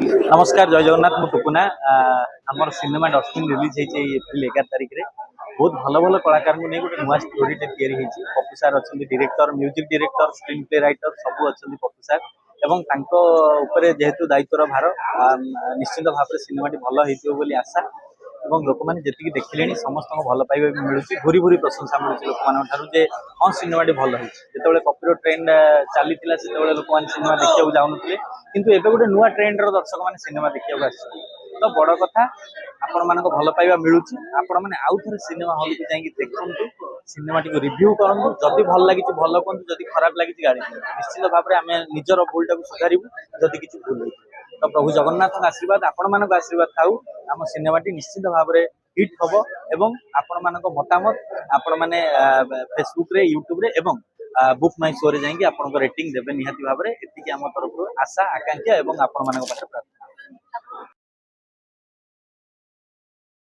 नमस्कार जय जगन्नाथ मु टुकुना आमर सिनेमा डस्टबिन रिलीज होती एप्रिल 11 तारिख में बहुत भल भल कलाकार को नहीं गोटे नुआ स्टोरी पप्पू सार अच्छा director music director screen play writer सब अच्छा पप्पू सार एवं जेहेतु दायित्वर भार निश्चित भाव में सिनेमा भल हो आशा और लोक मैंने जी देखिले समस्त भल पाइबा मिलूँ भूरी भूरी प्रशंसा मिलूँ लोक जे हाँ सिनेमा भल होते कपिर ट्रेंड चली लोक मैंने सिनेमा देखा जाऊे किंतु एबे गोटे नुआ ट्रेंड दर्शक मैंने सिनेमा देखा तो बड़ कथा आपण मान भल पाइबा मिलूँ आपण मैंने आउ थे सिनेमा हल को जाकि देखु सिनेमा टी रिव्यू करूँ जदि भल लगी भल कहूँ जदि खराब लगी गाड़ी निश्चित भाव में आम निजर भूल टाक सुधारू जदि किसी भूल हो तो प्रभु जगन्नाथ आशीर्वाद आपण मान आशीर्वाद थाऊ आम सिनेमा टी निश्चित भाव में हिट हम एवं आपण मान मतामत आपण मैंने फेसबुक रे यूट्यूब रे एवं बुक माई शो रे जाकि आपन रेटिंग देवे निहाती भाव में एति आम तरफ आशा आकांक्षा एवं आपण मान प्रार्थना।